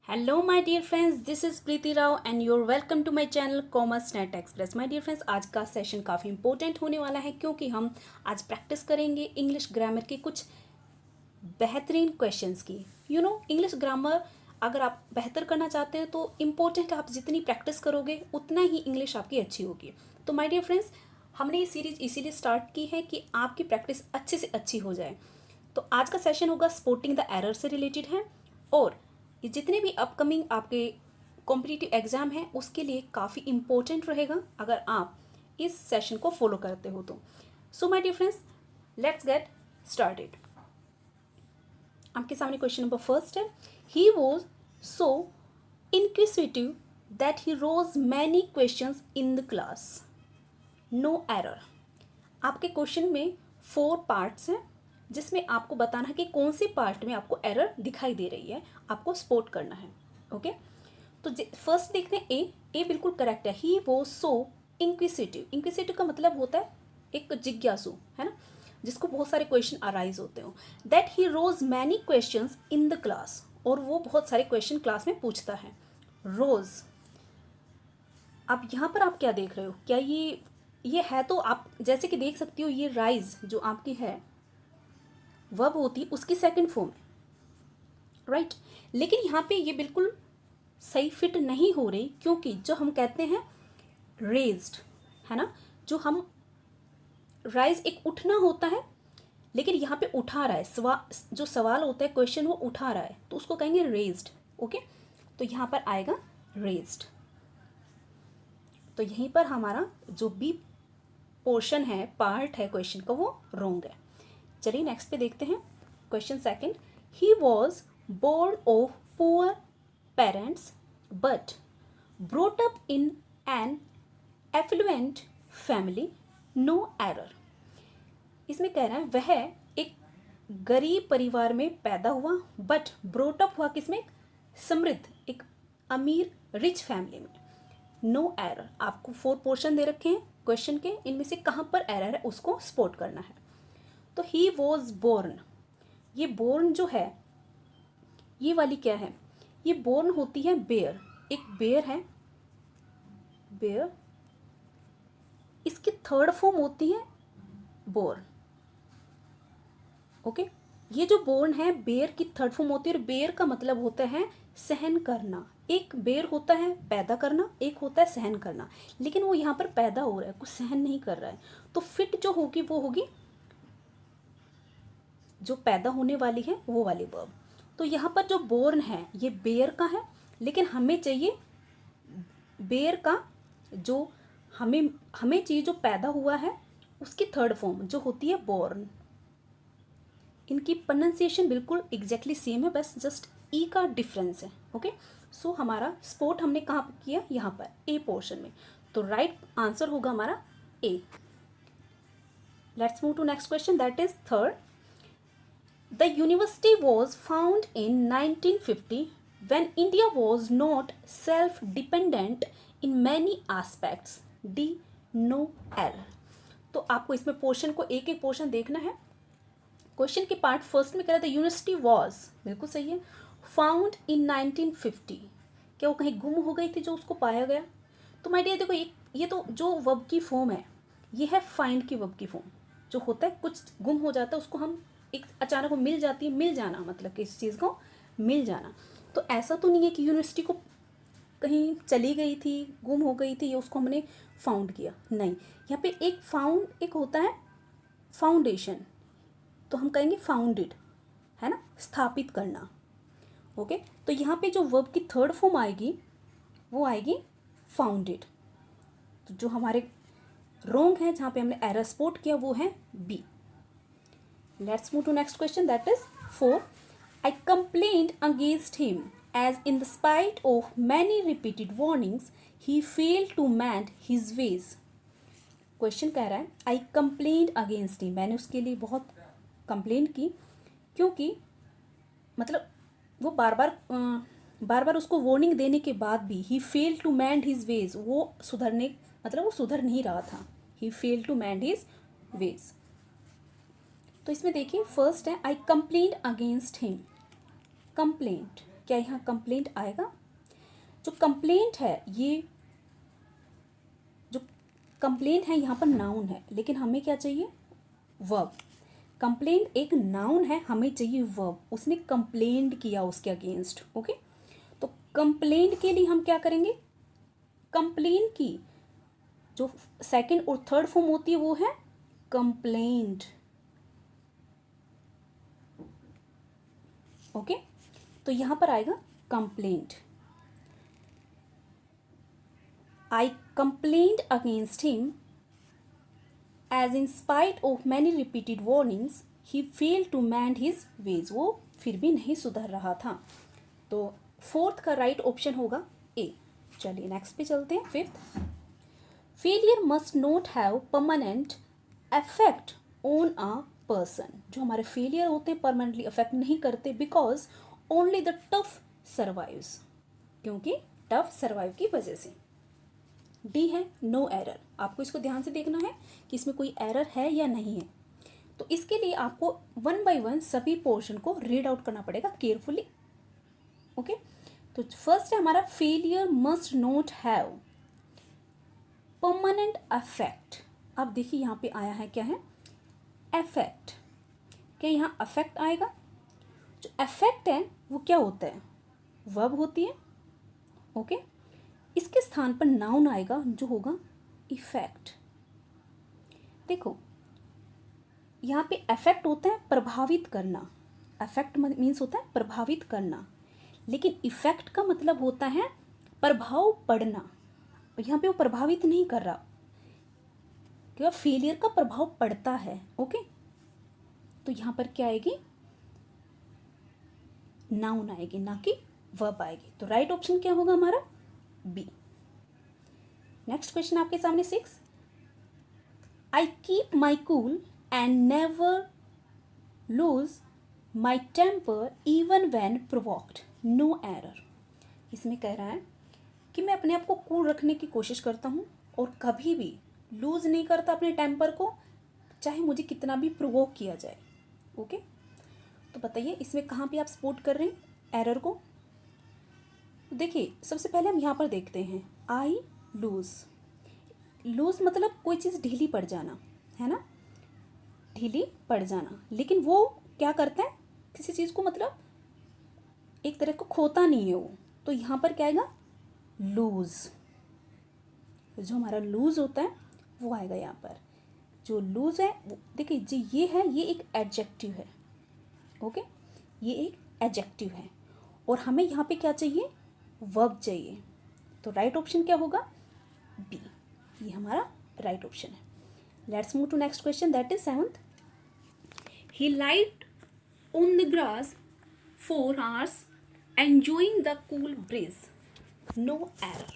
Hello my dear friends, this is Preeti Rao and your welcome to my channel commerce net express. My dear friends, आज का session काफ़ी important होने वाला है क्योंकि हम आज प्रैक्टिस करेंगे इंग्लिश ग्रामर के कुछ बेहतरीन क्वेश्चंस की। इंग्लिश ग्रामर अगर आप बेहतर करना चाहते हैं तो इम्पोर्टेंट, आप जितनी प्रैक्टिस करोगे उतना ही इंग्लिश आपकी अच्छी होगी। तो माय डियर फ्रेंड्स, हमने ये सीरीज इसीलिए स्टार्ट की है कि आपकी प्रैक्टिस अच्छे से अच्छी हो जाए। तो आज का सेशन होगा स्पॉटिंग द एरर से रिलेटेड है, और ये जितने भी अपकमिंग आपके कॉम्पिटिटिव एग्जाम हैं उसके लिए काफ़ी इम्पोर्टेंट रहेगा अगर आप इस सेशन को फॉलो करते हो तो। So my dear friends, let's get started. आपके सामने क्वेश्चन नंबर फर्स्ट है, he was so inquisitive that he rose many questions in the class, no error. आपके क्वेश्चन में 4 पार्ट्स हैं जिसमें आपको बताना है कि कौन सी पार्ट में आपको एरर दिखाई दे रही है, आपको स्पॉट करना है। ओके, तो फर्स्ट देखते हैं ए बिल्कुल करेक्ट है। ही वो सो इंक्विसिटिव। इंक्विसिटिव का मतलब होता है एक जिज्ञासु, है ना, जिसको बहुत सारे क्वेश्चन अराइज होते हो। That he rose many question in the class, और वो बहुत सारे क्वेश्चन क्लास में पूछता है। रोज, अब यहाँ पर आप क्या देख रहे हो, क्या ये है, तो आप जैसे कि देख सकती हो ये राइज जो आपकी है वर्ब होती उसकी सेकंड फॉर्म है, राइट। लेकिन यहाँ पे ये बिल्कुल सही फिट नहीं हो रही क्योंकि जो हम कहते हैं रेज्ड, है ना, जो हम राइज एक उठना होता है, लेकिन यहाँ पे उठा रहा है, जो सवाल होता है क्वेश्चन वो उठा रहा है तो उसको कहेंगे रेज्ड। ओके, तो यहाँ पर आएगा रेज्ड। तो यहीं पर हमारा जो बी पोर्शन है, पार्ट है क्वेश्चन का, वो रॉन्ग है। चलिए नेक्स्ट पे देखते हैं question second. He was born of poor parents but brought up in an affluent family, no error. इसमें कह रहा है वह एक गरीब परिवार में पैदा हुआ बट ब्रोट अप हुआ किसमें, समृद्ध, एक अमीर रिच फैमिली में, नो एरर। आपको 4 पोर्शन दे रखे हैं क्वेश्चन के, इनमें से कहाँ पर एरर है उसको स्पॉट करना है। तो ही वॉज बोर्न, ये बोर्न जो है ये वाली क्या है, ये बोर्न होती है बेयर, एक बेयर है बेयर, इसकी थर्ड फॉर्म होती है बोर्न। ओके, ये जो बोर्न है बेयर की थर्ड फॉर्म होती है, और बेयर का मतलब होता है सहन करना। एक बेयर होता है पैदा करना, एक होता है सहन करना, लेकिन वो यहाँ पर पैदा हो रहा है, कुछ सहन नहीं कर रहा है, तो फिट जो होगी वो होगी जो पैदा होने वाली है वो वाली वर्ब। तो यहाँ पर जो बोर्न है ये बेयर का है, लेकिन हमें चाहिए बेयर का जो हमें चाहिए जो पैदा हुआ है उसकी थर्ड फॉर्म जो होती है बोर्न। इनकी प्रोनाउंसिएशन बिल्कुल एग्जैक्टली सेम है, बस जस्ट ई का डिफरेंस है। ओके, सो हमारा स्पॉट हमने कहाँ पर किया, यहाँ पर ए पोर्शन में। तो राइट आंसर होगा हमारा ए। Let's move to next question, that is third. The university was found in 1950 when India was not self-dependent in many aspects. D. No error. तो आपको इसमें पोर्शन को एक एक पोर्शन देखना है। क्वेश्चन के पार्ट फर्स्ट में कह रहा था यूनिवर्सिटी वॉज, बिल्कुल सही है, फाउंड इन 1950, क्या वो कहीं गुम हो गई थी जो उसको पाया गया। तो माय डियर देखो, ये तो जो वर्ब की फॉर्म है ये है फाइंड की वर्ब की फॉर्म, जो होता है कुछ गुम हो जाता है उसको हम एक अचानक वो मिल जाती है, मिल जाना मतलब कि इस चीज़ को मिल जाना। तो ऐसा तो नहीं है कि यूनिवर्सिटी को कहीं चली गई थी, गुम हो गई थी, या उसको हमने फाउंड किया, नहीं। यहाँ पे एक फाउंड, एक होता है फाउंडेशन, तो हम कहेंगे फाउंडेड, है ना, स्थापित करना। ओके, तो यहाँ पे जो वर्ब की थर्ड फॉर्म आएगी वो आएगी फाउंडेड। तो जो हमारे रॉन्ग है, जहाँ पे हमने एरर स्पॉट किया, वो है B. Let's move to next question, that is 4. I complained against him as in the spite of many repeated warnings, he failed to mend his ways. Question कह रहा है I complained against him, मैंने उसके लिए बहुत complain की क्योंकि मतलब वो बार बार उसको वार्निंग देने के बाद भी he failed to mend his ways, वो सुधरने मतलब वो सुधर नहीं रहा था, he failed to mend his ways। तो इसमें देखिए फर्स्ट है आई कंप्लेंट अगेंस्ट हिम। कंप्लेंट क्या यहाँ कंप्लेंट आएगा? जो कंप्लेंट है, ये जो कंप्लेंट है यहाँ पर नाउन है, लेकिन हमें क्या चाहिए? वर्ब। कंप्लेंट एक नाउन है, हमें चाहिए वर्ब। उसने कंप्लेंट किया उसके अगेंस्ट। ओके, तो कंप्लेंट के लिए हम क्या करेंगे? कंप्लेन की जो सेकंड और थर्ड फॉर्म होती है वो है कंप्लेंट। ओके, तो यहां पर आएगा complaint. I complaint against him as in spite of many repeated warnings he fail to mend his ways. वो फिर भी नहीं सुधर रहा था। तो फोर्थ का राइट ऑप्शन होगा ए। चलिए नेक्स्ट पे चलते हैं। Fifth, failure must not have permanent effect on a person. जो हमारे फेलियर होते हैं परमानेंटली अफेक्ट नहीं करते, because only the tough survives. क्योंकि टफ सर्वाइव की वजह से। डी है नो एरर। आपको इसको ध्यान से देखना है कि इसमें कोई एरर है या नहीं है। तो इसके लिए आपको वन बाय वन सभी पोर्शन को रीड आउट करना पड़ेगा केयरफुली। ओके, तो फर्स्ट है हमारा failure must not have permanent affect. अब देखिए यहाँ पे आया है क्या है? अफेक्ट। क्या यहाँ अफेक्ट आएगा? जो अफेक्ट है वो क्या होता है? वर्ब होती है। ओके, इसके स्थान पर नाउन आएगा जो होगा इफेक्ट। देखो यहाँ पे अफेक्ट होता है प्रभावित करना। अफेक्ट मीन्स होता है प्रभावित करना, लेकिन इफेक्ट का मतलब होता है प्रभाव पड़ना। यहाँ पे वो प्रभावित नहीं कर रहा, क्योंकि फेलियर का प्रभाव पड़ता है। ओके, तो यहाँ पर क्या आएगी? नाउन आएगी, ना कि वर्ब आएगी। तो राइट ऑप्शन क्या होगा हमारा? बी। नेक्स्ट क्वेश्चन आपके सामने 6, I keep my cool and never lose my temper even when provoked, no error. इसमें कह रहा है कि मैं अपने आप को कूल रखने की कोशिश करता हूँ और कभी भी लूज नहीं करता अपने टेम्पर को, चाहे मुझे कितना भी प्रोवोक किया जाए। ओके, तो बताइए इसमें कहाँ पे आप सपोर्ट कर रहे हैं एरर को? देखिए सबसे पहले हम यहाँ पर देखते हैं आई लूज। लूज मतलब कोई चीज़ ढीली पड़ जाना, है ना? ढीली पड़ जाना, लेकिन वो क्या करता है? किसी चीज़ को मतलब एक तरह को खोता नहीं है वो। तो यहाँ पर क्या आएगा? लूज। जो हमारा लूज होता है वो आएगा यहाँ पर। जो लूज है वो देखिए जी, ये है, ये एक एडजेक्टिव है। ओके, ये एक एडजेक्टिव है और हमें यहाँ पे क्या चाहिए? वर्ब चाहिए। तो राइट ऑप्शन क्या होगा? बी। ये हमारा राइट ऑप्शन है। Let's move to next question, that is 7th, he lied on the grass 4 hours enjoying the cool breeze, no error.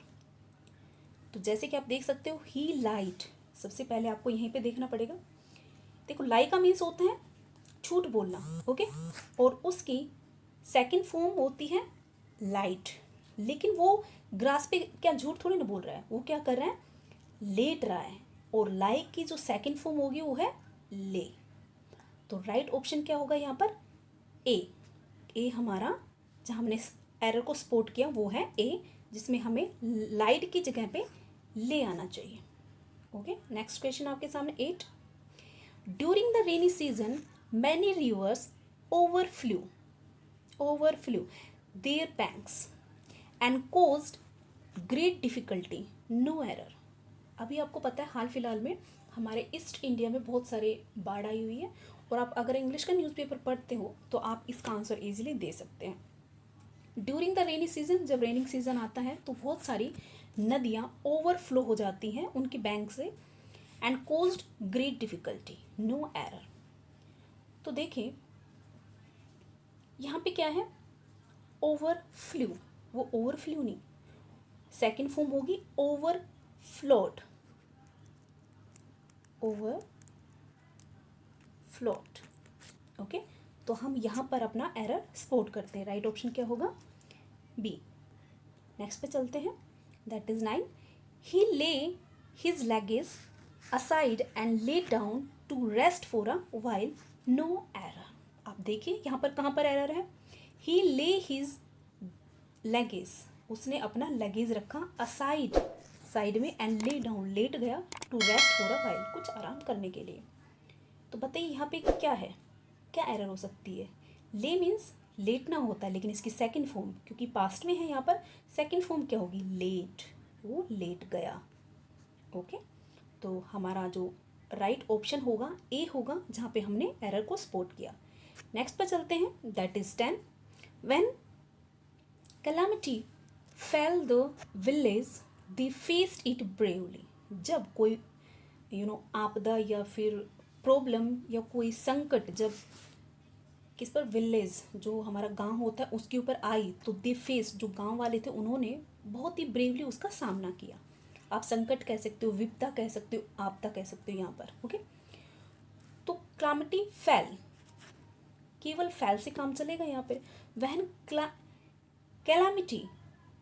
तो जैसे कि आप देख सकते हो ही लाइट, सबसे पहले आपको यहीं पे देखना पड़ेगा। देखो लाई का मीन्स होता है झूठ बोलना। ओके, और उसकी सेकंड फॉर्म होती है लाइट, लेकिन वो ग्रास पे क्या झूठ थोड़ी ना बोल रहा है, वो क्या कर रहा है? लेट रहा है। और लाई की जो सेकंड फॉर्म होगी वो है ले। तो राइट ऑप्शन क्या होगा यहाँ पर? ए। ए हमारा जहाँ हमने एरर को स्पॉट किया वो है ए, जिसमें हमें लाइट की जगह पे ले आना चाहिए। ओके, नेक्स्ट क्वेश्चन आपके सामने 8, during the rainy season many rivers overflew their banks and caused great difficulty, no error. अभी आपको पता है हाल फिलहाल में हमारे ईस्ट इंडिया में बहुत सारे बाढ़ आई हुई है, और आप अगर इंग्लिश का न्यूज़पेपर पढ़ते हो तो आप इसका आंसर इजीली दे सकते हैं। ड्यूरिंग द रेनी सीजन, जब रेनिंग सीजन आता है तो बहुत सारी नदियाँ ओवरफ्लो हो जाती हैं उनके बैंक से, and caused great difficulty, no error. तो देखिए यहाँ पे क्या है? ओवरफ्लू। वो ओवरफ्लू नहीं, सेकंड फॉर्म होगी ओवरफ्लोड। ओके, तो हम यहाँ पर अपना एरर स्पॉट करते हैं। राइट ऑप्शन क्या होगा? बी। नेक्स्ट पे चलते हैं, that is 9, he lay his luggage aside and lay down to rest for a while, no error. आप देखिए यहाँ पर कहाँ पर एरर है? ही ले हिज लगेज, उसने अपना लगेज रखा असाइड, साइड में, एंड ले डाउन, लेट गया, to rest for a while, कुछ आराम करने के लिए। तो बताइए यहाँ पे क्या है, क्या एरर हो सकती है। ले मीन्स लेटना होता है, लेकिन इसकी सेकंड फॉर्म, क्योंकि पास्ट में है यहाँ पर, सेकंड फॉर्म क्या होगी, लेट, वो लेट गया। ओके, तो हमारा जो राइट ऑप्शन होगा ए होगा, जहाँ पे हमने एरर को स्पॉट किया। नेक्स्ट पर चलते हैं, that is 10। When calamity fail the village they faced it bravely. जब कोई आपदा या फिर प्रॉब्लम या कोई संकट जब किस पर, विलेज जो हमारा गांव होता है उसके ऊपर आई, तो दे फेस, जो गांव वाले थे उन्होंने बहुत ही ब्रेवली उसका सामना किया। आप संकट कह सकते हो, विपदा कह सकते हो, आपदा कह सकते हो यहाँ पर। ओके, तो क्लामिटी फैल, केवल फैल से काम चलेगा यहाँ पे। वहन कैलामिटी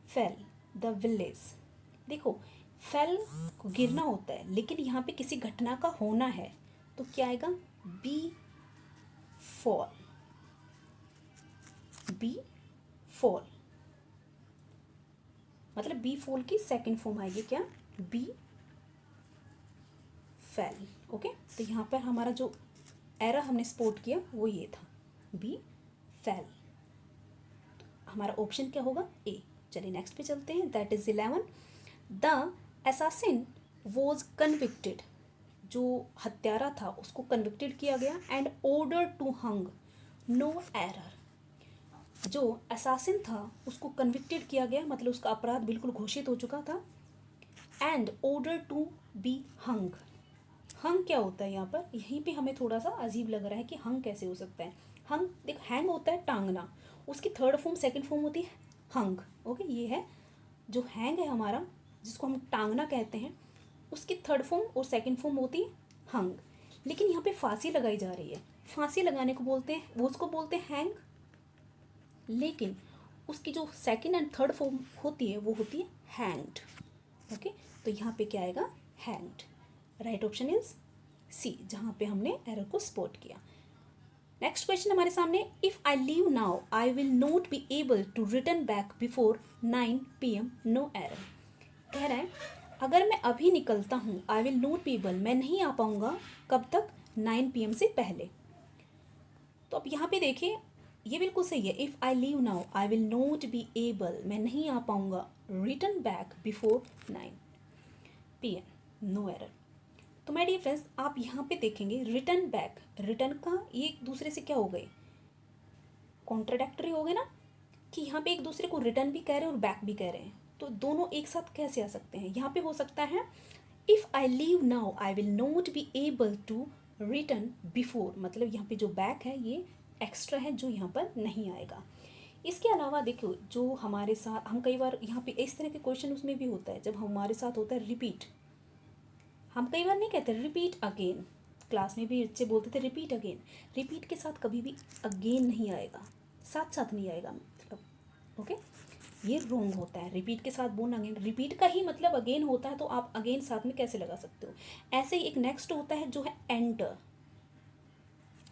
फेल द विलेज, देखो फेल को गिरना होता है, लेकिन यहाँ पे किसी घटना का होना है, तो क्या आएगा, बी फॉल, बी फॉल, मतलब बी फॉल की सेकंड फॉर्म आएगी क्या, बी फेल। ओके, तो यहाँ पर हमारा जो एरर हमने स्पॉट किया वो ये था, बी फेल। हमारा ऑप्शन क्या होगा, ए। चलिए नेक्स्ट पे चलते हैं, that is 11। The assassin was convicted, जो हत्यारा था उसको कन्विक्टेड किया गया, and order to hang, no error. जो असैसिन था उसको कन्विक्टेड किया गया, मतलब उसका अपराध बिल्कुल घोषित हो चुका था, and order to be hung. Hung क्या होता है यहाँ पर, यहीं पे हमें थोड़ा सा अजीब लग रहा है कि हंग कैसे हो सकता है। हंग देखो, हैंग होता है टांगना, उसकी थर्ड फॉर्म सेकंड फॉर्म होती है हंग। ओके, ये है जो हैंग है हमारा, जिसको हम टांगना कहते हैं, उसकी थर्ड फॉर्म और सेकंड फॉर्म होती है हंग। लेकिन यहाँ पे फांसी लगाई जा रही है, फांसी लगाने को बोलते हैं, वो उसको बोलते हैं हैंग, लेकिन उसकी जो सेकंड एंड थर्ड फॉर्म होती है वो होती है हैंग्ड। ओके, तो यहाँ पे क्या आएगा, hanged. Right option is C, जहाँ पे हमने एरर को स्पॉट किया। नेक्स्ट क्वेश्चन हमारे सामने, if I leave now I will not be able to return back before 9 PM, no error. कह रहा है अगर मैं अभी निकलता हूँ, I will not be able, मैं नहीं आ पाऊंगा, कब तक, 9 PM से पहले। तो अब यहाँ पे देखिए ये बिल्कुल सही है, if I leave now I will not be able, मैं नहीं आ पाऊंगा, return back before 9 PM, no error. तो माय डियर फ्रेंड्स, आप यहाँ पे देखेंगे रिटर्न बैक, रिटर्न का ये एक दूसरे से क्या हो गए, कॉन्ट्राडिक्टरी हो गए ना, कि यहाँ पे एक दूसरे को रिटर्न भी कह रहे हैं और बैक भी कह रहे हैं, तो दोनों एक साथ कैसे आ सकते हैं। यहाँ पे हो सकता है if I leave now I will not be able to return before, मतलब यहाँ पे जो बैक है ये एक्स्ट्रा है जो यहाँ पर नहीं आएगा। इसके अलावा देखो, जो हमारे साथ हम कई बार यहाँ पे इस तरह के क्वेश्चन उसमें भी होता है, जब हमारे साथ होता है रिपीट, हम कई बार नहीं कहते रिपीट अगेन, क्लास में भी बच्चे बोलते थे रिपीट अगेन, रिपीट के साथ कभी भी अगेन नहीं आएगा, साथ साथ नहीं आएगा, मतलब ओके, ये रोंग होता है। रिपीट के साथ बोलना अगेन, रिपीट का ही मतलब अगेन होता है, तो आप अगेन साथ में कैसे लगा सकते हो। ऐसे ही एक नेक्स्ट होता है जो है एंटर,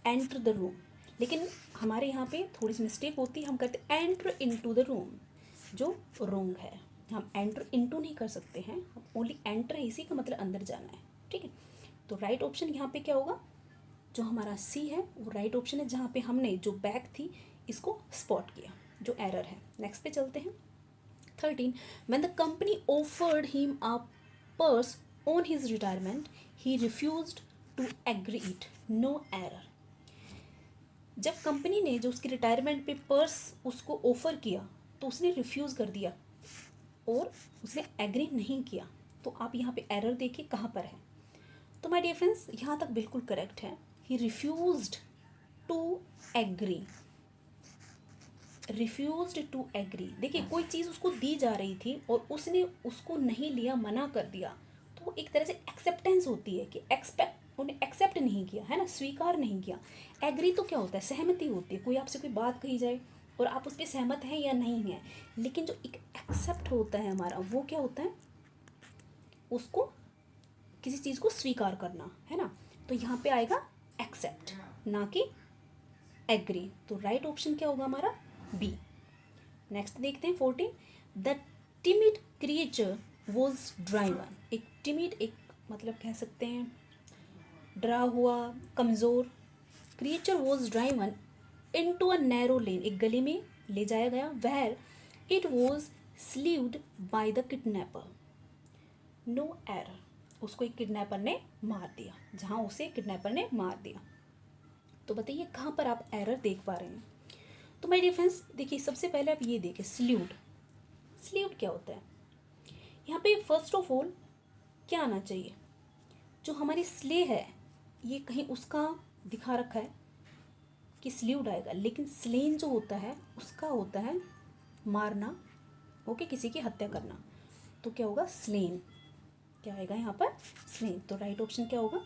एंटर द रूम, लेकिन हमारे यहाँ पे थोड़ी सी मिस्टेक होती है, हम कहते हैं एंटर इनटू द रूम, जो रोंग है। हम एंटर इनटू नहीं कर सकते हैं, ओनली एंटर है, इसी का मतलब अंदर जाना है। ठीक है, तो राइट ऑप्शन यहाँ पे क्या होगा, जो हमारा सी है वो राइट ऑप्शन है, जहाँ पे हमने जो बैक थी इसको स्पॉट किया, जो एरर है। नेक्स्ट पे चलते हैं, 13। When the company offered him a purse on his retirement he refused to agree it, no error. जब कंपनी ने जो उसकी रिटायरमेंट पे पर्स उसको ऑफर किया, तो उसने रिफ्यूज़ कर दिया और उसने एग्री नहीं किया, तो आप यहाँ पे एरर देखिए कहाँ पर है। तो माय डियर फ्रेंड्स, यहाँ तक बिल्कुल करेक्ट है, he refused to agree, refused to agree. देखिए कोई चीज़ उसको दी जा रही थी और उसने उसको नहीं लिया, मना कर दिया, तो एक तरह से एक्सेप्टेंस होती है कि उन्हें एक्सेप्ट नहीं किया, है ना, स्वीकार नहीं किया। एग्री तो क्या होता है, सहमति होती है, कोई आपसे कोई बात कही जाए और आप उस पर सहमत हैं या नहीं हैं, लेकिन जो एक एक्सेप्ट होता है हमारा, वो क्या होता है, उसको किसी चीज़ को स्वीकार करना, है ना। तो यहाँ पे आएगा एक्सेप्ट, ना कि एग्री। तो राइट ऑप्शन क्या होगा हमारा, बी। नेक्स्ट देखते हैं 14, the timid creature was driven. एक टिमिड, एक मतलब कह सकते हैं डरा हुआ, कमज़ोर, creature was driven into a narrow lane, एक गली में ले जाया गया, where it was sleeved by the kidnapper, no error, उसको एक किडनैपर ने मार दिया, जहाँ उसे किडनैपर ने मार दिया। तो बताइए कहाँ पर आप एरर देख पा रहे हैं। तो माय डियर फ्रेंड्स देखिए, सबसे पहले आप ये देखिए स्लीव्ड, स्लीव्ड क्या होता है। यहाँ पे फर्स्ट ऑफ ऑल क्या आना चाहिए, जो हमारी स्ले है ये कहीं उसका दिखा रखा है कि स्लीव्ड आएगा, लेकिन स्लेन जो होता है उसका होता है मारना, ओके, किसी की हत्या करना। तो क्या होगा, स्लेन, क्या आएगा यहाँ पर, स्लेन। तो राइट ऑप्शन क्या होगा,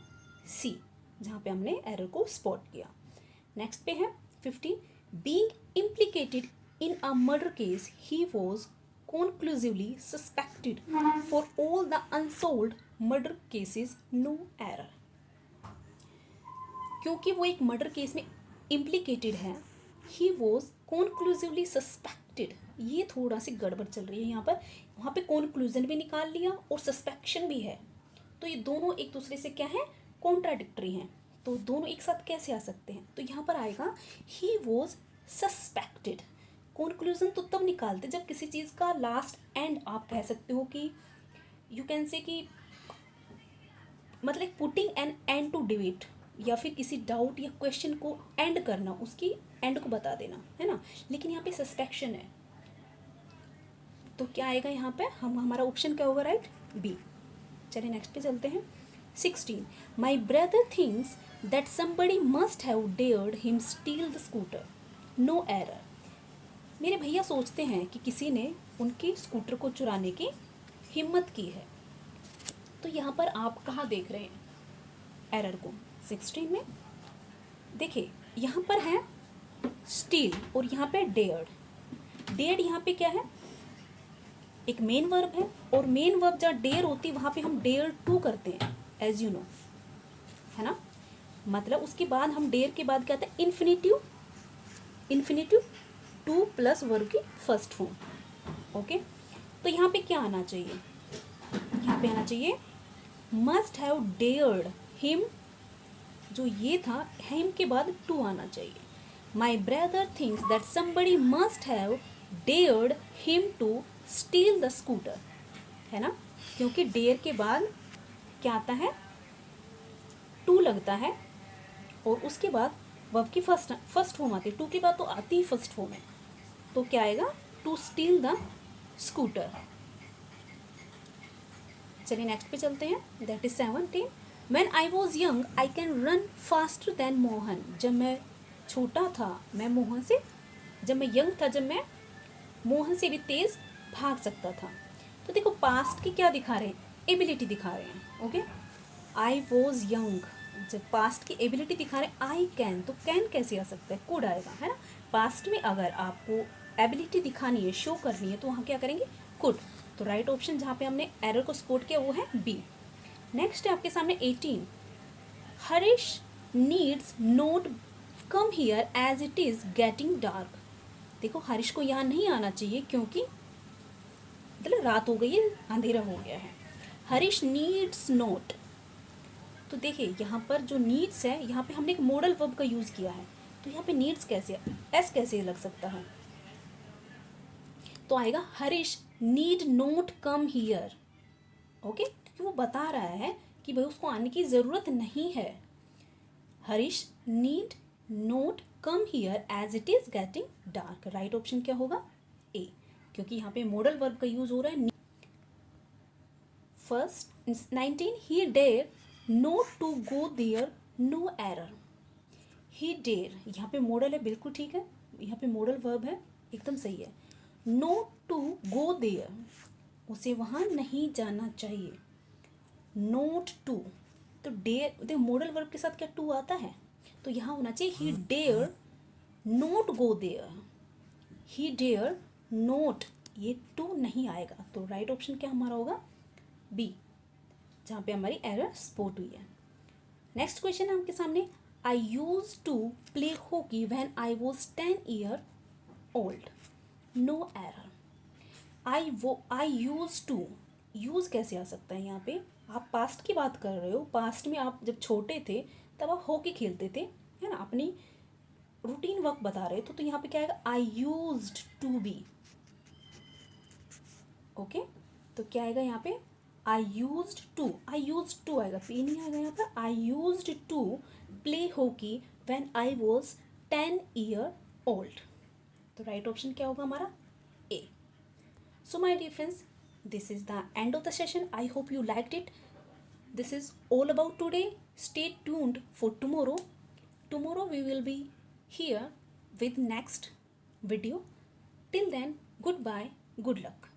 सी, जहाँ पे हमने एरर को स्पॉट किया। नेक्स्ट पे है 15, being implicated in a murder case he was conclusively suspected for all the unsolved murder cases, no error। क्योंकि वो एक मर्डर केस में इम्प्लीकेटेड है, ही वॉज कॉन्क्लूसिवली सस्पेक्टेड, ये थोड़ा सी गड़बड़ चल रही है यहाँ पर, वहाँ पे कॉन्क्लूजन भी निकाल लिया और सस्पेक्शन भी है, तो ये दोनों एक दूसरे से क्या है, कॉन्ट्राडिक्टरी हैं, तो दोनों एक साथ कैसे आ सकते हैं। तो यहाँ पर आएगा ही वॉज सस्पेक्टेड। कॉन्क्लूजन तो तब निकालते जब किसी चीज़ का लास्ट एंड, आप कह सकते हो कि यू कैन से कि मतलब putting an end to debate, या फिर किसी डाउट या क्वेश्चन को एंड करना, उसकी एंड को बता देना, है ना। लेकिन यहाँ पे सस्पेक्शन है, तो क्या आएगा यहाँ पे, हमारा ऑप्शन क्या होगा, राइट, बी। चलिए नेक्स्ट पे चलते हैं 16, my brother thinks that somebody must have dared him steal the scooter, no error. मेरे भैया सोचते हैं कि किसी ने उनकी स्कूटर को चुराने की हिम्मत की है। तो यहाँ पर आप कहाँ देख रहे हैं एरर को, 16 में देखिए, यहाँ पर है स्टील और यहाँ पे डेयर्ड। डेयर्ड यहाँ पे क्या है, एक मेन वर्ब है, और मेन वर्ब जहाँ डेयर होती है वहाँ पे हम डेयर टू करते हैं, एज यू नो, है ना। मतलब उसके बाद हम डेयर के बाद क्या आता है, infinitive, infinitive two plus verb की फर्स्ट फॉर्म, ओके। तो यहाँ पे क्या आना चाहिए, यहाँ पे आना चाहिए मस्ट हैव डेयर्ड हिम, जो ये था हिम के बाद टू आना चाहिए। My brother thinks that somebody must have dared him to steal the scooter, है ना, क्योंकि डेयर के बाद क्या आता है, टू लगता है, और उसके बाद वर्ब की फर्स्ट फॉर्म आती है, टू के बाद तो आती ही फर्स्ट फॉर्म है, तो क्या आएगा, टू स्टील द स्कूटर। चलिए नेक्स्ट पे चलते हैं, that is 17, when I was young I can run faster than Mohan. जब मैं छोटा था, मैं मोहन से, जब मैं यंग था, जब मैं मोहन से भी तेज भाग सकता था। तो देखो पास्ट की क्या दिखा रहे हैं, एबिलिटी दिखा रहे हैं, ओके। आई वॉज यंग, जब पास्ट की एबिलिटी दिखा रहे हैं, आई कैन, तो कैन कैसे आ सकता है, कुड आएगा, है ना। पास्ट में अगर आपको एबिलिटी दिखानी है, शो करनी है, तो वहाँ क्या करेंगे, कुड। तो राइट ऑप्शन जहाँ पे हमने एरर को स्पॉट किया वो है बी। नेक्स्ट है आपके सामने 18, Harish needs not come here as it is getting dark. देखो हरीश को यहाँ नहीं आना चाहिए क्योंकि मतलब रात हो गई है, अंधेरा हो गया है। हरीश नीड्स नोट, तो देखिए यहाँ पर जो नीड्स है, यहाँ पे हमने एक मॉडल वर्ब का यूज़ किया है, तो यहाँ पे नीड्स कैसे, एस कैसे लग सकता है, तो आएगा Harish need not come here, okay, क्योंकि वो बता रहा है कि भाई उसको आने की ज़रूरत नहीं है। Harish need not come here as it is getting dark, right option क्या होगा, ए, क्योंकि यहाँ पे मॉडल वर्ब का यूज़ हो रहा है। First 19, he dare not to go there, no error. He dare, यहाँ पे मॉडल है, बिल्कुल ठीक है, यहाँ पे मॉडल वर्ब है, एकदम सही है। नो टू गो देयर, उसे वहाँ नहीं जाना चाहिए। नोट टू, तो डेयर, देखो मॉडल वर्ब के साथ क्या टू आता है, तो यहाँ होना चाहिए he dare not go there, he dare not, ये टू नहीं आएगा, तो राइट ऑप्शन क्या हमारा होगा, बी, जहाँ पे हमारी एरर स्पॉट हुई है। नेक्स्ट क्वेश्चन है आपके सामने, I use to play hockey when I was 10 year old. No error. I use to, use कैसे आ सकता है यहाँ पे? आप पास्ट की बात कर रहे हो, पास्ट में आप जब छोटे थे तब आप हॉकी खेलते थे, है ना, अपनी रूटीन वर्क बता रहे थे, तो यहाँ पे क्या आएगा? I used to be. Okay, तो क्या आएगा यहाँ पे? आई यूज्ड टू आएगा, पी नहीं आएगा यहाँ पर। I used to play hockey when I was 10 year old। तो राइट ऑप्शन क्या होगा हमारा? ए। So my dear friends, this is the end of the session. I hope you liked it. This is all about today. Stay tuned for tomorrow. Tomorrow we will be here with next video. Till then, goodbye, good luck.